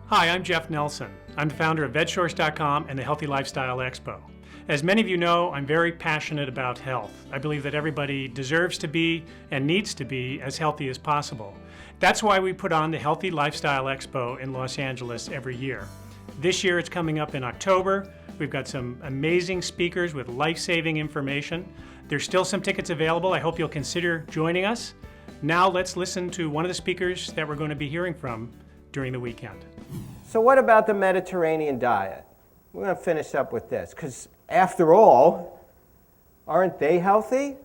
Hi, I'm Jeff Nelson. I'm the founder of vegsource.com and the Healthy Lifestyle Expo. As many of you know, I'm very passionate about health. I believe that everybody deserves to be and needs to be as healthy as possible. That's why we put on the Healthy Lifestyle Expo in Los Angeles every year. This year it's coming up in October. We've got some amazing speakers with life-saving information. There's still some tickets available. I hope you'll consider joining us. Now let's listen to one of the speakers that we're going to be hearing from during the weekend. So what about the Mediterranean diet? We're going to finish up with this, because after all, aren't they healthy?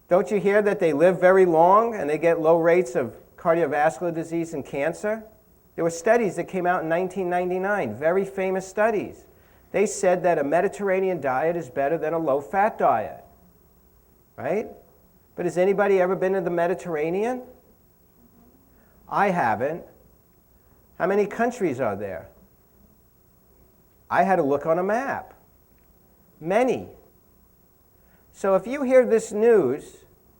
Don't you hear that they live very long and they get low rates of cardiovascular disease and cancer? There were studies that came out in 1999, very famous studies. They said that a Mediterranean diet is better than a low-fat diet, right? But has anybody ever been to the Mediterranean? I haven't. How many countries are there? I had to look on a map. Many. So if you hear this news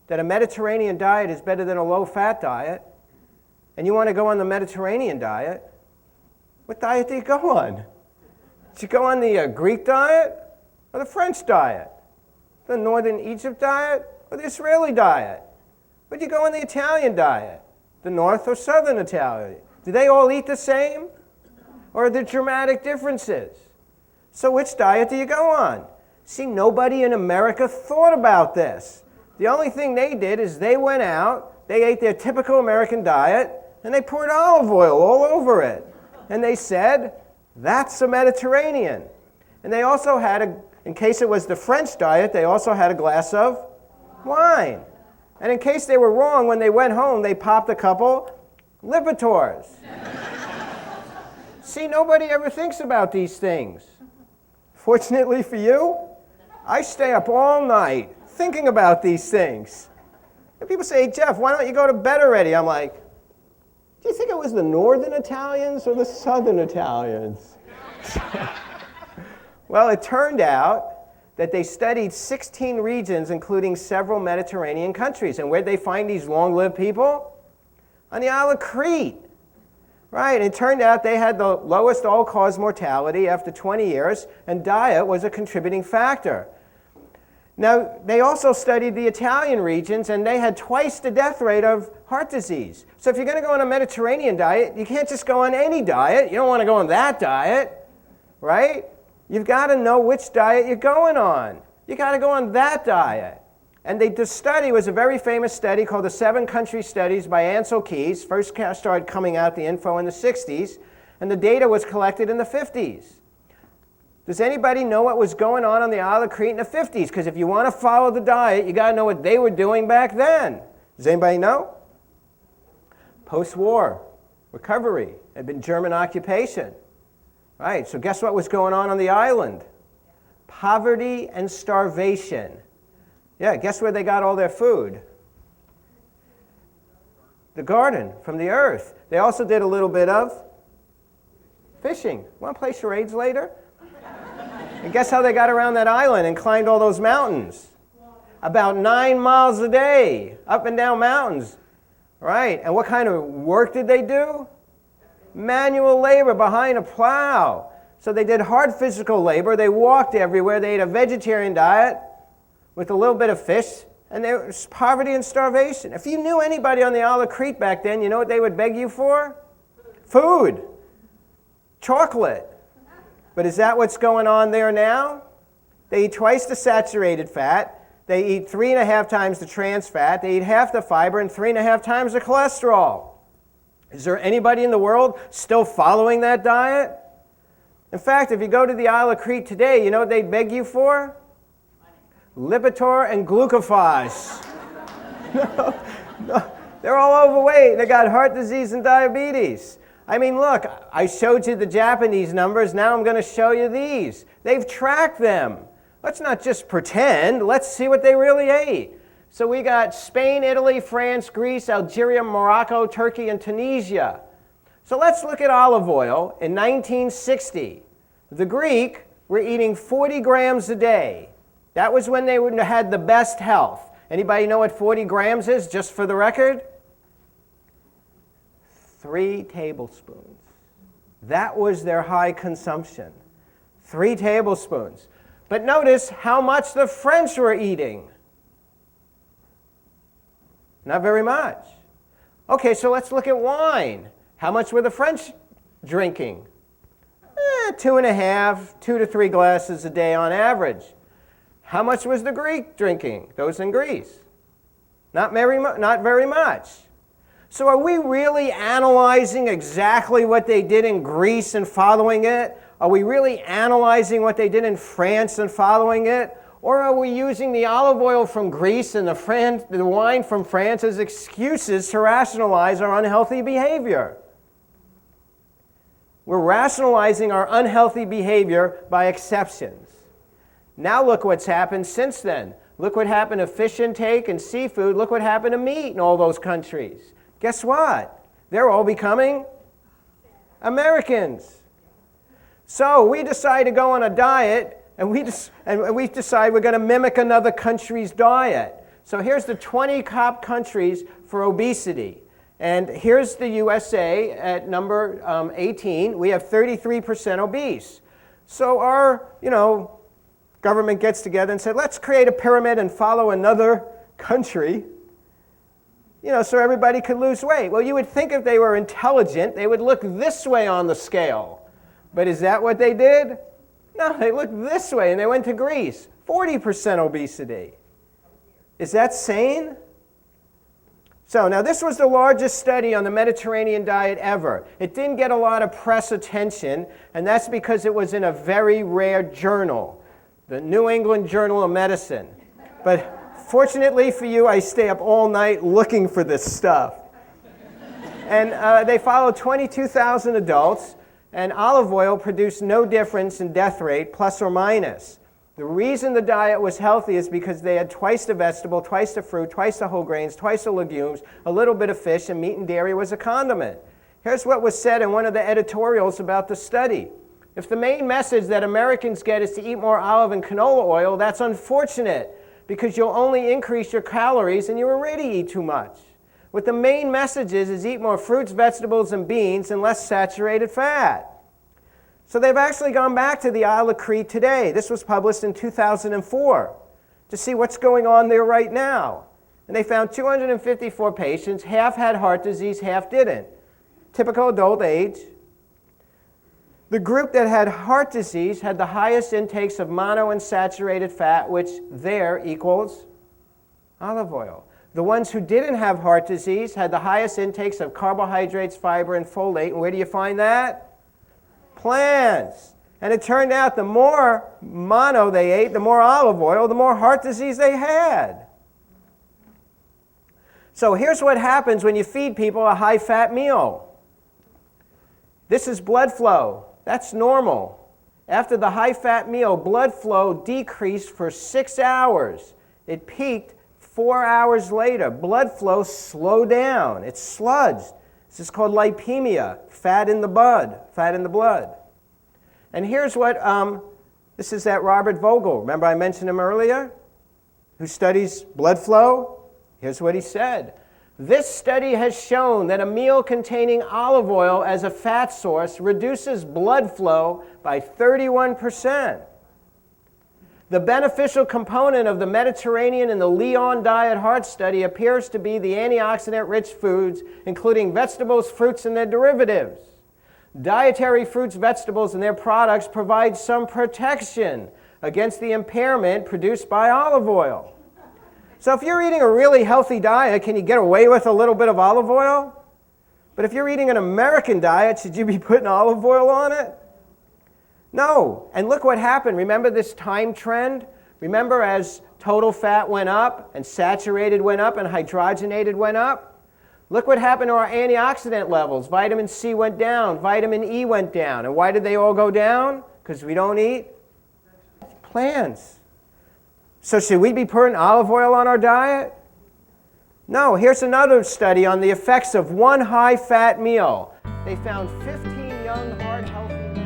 that a Mediterranean diet is better than a low-fat diet, and you want to go on the Mediterranean diet, what diet do you go on? Do you go on the Greek diet or the French diet? The Northern Egypt diet or the Israeli diet? Or do you go on the Italian diet? The North or Southern Italian? Do they all eat the same? Or are there dramatic differences? So which diet do you go on? See, nobody in America thought about this. The only thing they did is they went out, they ate their typical American diet, and they poured olive oil all over it. And they said, that's a Mediterranean. And they also had, in case it was the French diet, they also had a glass of wine. And in case they were wrong, when they went home, they popped a couple Liberators. See, nobody ever thinks about these things. Fortunately for you, I stay up all night thinking about these things. And people say, hey, Jeff, why don't you go to bed already? I'm like, do you think it was the Northern Italians or the Southern Italians? Well, it turned out that they studied 16 regions, including several Mediterranean countries. And where'd they find these long-lived people? On the Isle of Crete. Right, it turned out they had the lowest all-cause mortality after 20 years, and diet was a contributing factor. Now, they also studied the Italian regions, and they had twice the death rate of heart disease. So if you're going to go on a Mediterranean diet, you can't just go on any diet. You don't want to go on that diet, right? You've got to know which diet you're going on. You got to go on that diet. And the study was a very famous study called the 7 Country Studies by Ansel Keys. First started coming out the info in the 60s, and the data was collected in the 50s. Does anybody know what was going on the Isle of Crete in the 50s? Because if you want to follow the diet, you got to know what they were doing back then. Does anybody know? Post-war recovery. Had been German occupation. Right, so guess what was going on the island? Poverty and starvation. Yeah, guess where they got all their food? The garden, from the earth. They also did a little bit of fishing. Want to play charades later? And guess how they got around that island and climbed all those mountains? About 9 miles a day, up and down mountains. Right, and what kind of work did they do? Manual labor behind a plow. So they did hard physical labor. They walked everywhere. They ate a vegetarian diet with a little bit of fish, and there was poverty and starvation. If you knew anybody on the Isle of Crete back then, you know what they would beg you for? Food. Chocolate. But is that what's going on there now? They eat twice the saturated fat. They eat 3.5 times the trans fat. They eat half the fiber and 3.5 times the cholesterol. Is there anybody in the world still following that diet? In fact, if you go to the Isle of Crete today, you know what they'd beg you for? Lipitor and glucophage. No, they're all overweight. They got heart disease and diabetes. I mean, look, I showed you the Japanese numbers. Now I'm going to show you these. They've tracked them. Let's not just pretend. Let's see what they really ate. So we got Spain, Italy, France, Greece, Algeria, Morocco, Turkey, and Tunisia. So let's look at olive oil. In 1960, the Greek were eating 40 grams a day. That was when they had the best health. Anybody know what 40 grams is, just for the record? 3 tablespoons. That was their high consumption. 3 tablespoons. But notice how much the French were eating. Not very much. Okay, so let's look at wine. How much were the French drinking? 2.5, 2 to 3 glasses a day on average. How much was the Greek drinking, those in Greece? Not very much. So are we really analyzing exactly what they did in Greece and following it? Are we really analyzing what they did in France and following it? Or are we using the olive oil from Greece and the wine from France as excuses to rationalize our unhealthy behavior? We're rationalizing our unhealthy behavior by exceptions. Now look what's happened since then. Look what happened to fish intake and seafood. Look what happened to meat in all those countries. Guess what? They're all becoming Americans. So we decide to go on a diet, and we decide we're going to mimic another country's diet. So here's the 20 top countries for obesity. And here's the USA at number 18. We have 33% obese. So our, government gets together and said, let's create a pyramid and follow another country, so everybody could lose weight. Well, you would think if they were intelligent, they would look this way on the scale. But is that what they did? No, they looked this way, and they went to Greece. 40% obesity. Is that sane? So now this was the largest study on the Mediterranean diet ever. It didn't get a lot of press attention, and that's because it was in a very rare journal, the New England Journal of Medicine. But fortunately for you, I stay up all night looking for this stuff. And they followed 22,000 adults, and olive oil produced no difference in death rate, plus or minus. The reason the diet was healthy is because they had twice the vegetable, twice the fruit, twice the whole grains, twice the legumes, a little bit of fish, and meat and dairy was a condiment. Here's what was said in one of the editorials about the study. If the main message that Americans get is to eat more olive and canola oil, that's unfortunate, because you'll only increase your calories and you already eat too much. What the main message is eat more fruits, vegetables, and beans and less saturated fat. So they've actually gone back to the Isle of Crete today. This was published in 2004 to see what's going on there right now. And they found 254 patients, half had heart disease, half didn't. Typical adult age. The group that had heart disease had the highest intakes of monounsaturated fat, which there equals olive oil. The ones who didn't have heart disease had the highest intakes of carbohydrates, fiber, and folate. And where do you find that? Plants. And it turned out the more mono they ate, the more olive oil, the more heart disease they had. So here's what happens when you feed people a high-fat meal. This is blood flow. That's normal. After the high-fat meal, blood flow decreased for 6 hours. It peaked 4 hours later. Blood flow slowed down. It sludged. This is called lipemia, fat in the blood. And here's what, this is that Robert Vogel. Remember I mentioned him earlier? Who studies blood flow? Here's what he said. This study has shown that a meal containing olive oil as a fat source reduces blood flow by 31%. The beneficial component of the Mediterranean and the Lyon Diet Heart Study appears to be the antioxidant-rich foods, including vegetables, fruits, and their derivatives. Dietary fruits, vegetables, and their products provide some protection against the impairment produced by olive oil. So if you're eating a really healthy diet, can you get away with a little bit of olive oil? But if you're eating an American diet, should you be putting olive oil on it? No. And look what happened. Remember this time trend? Remember as total fat went up and saturated went up and hydrogenated went up? Look what happened to our antioxidant levels. Vitamin C went down. Vitamin E went down. And why did they all go down? Because we don't eat plants. So should we be putting olive oil on our diet? No. Here's another study on the effects of one high-fat meal. They found 15 young, heart-healthy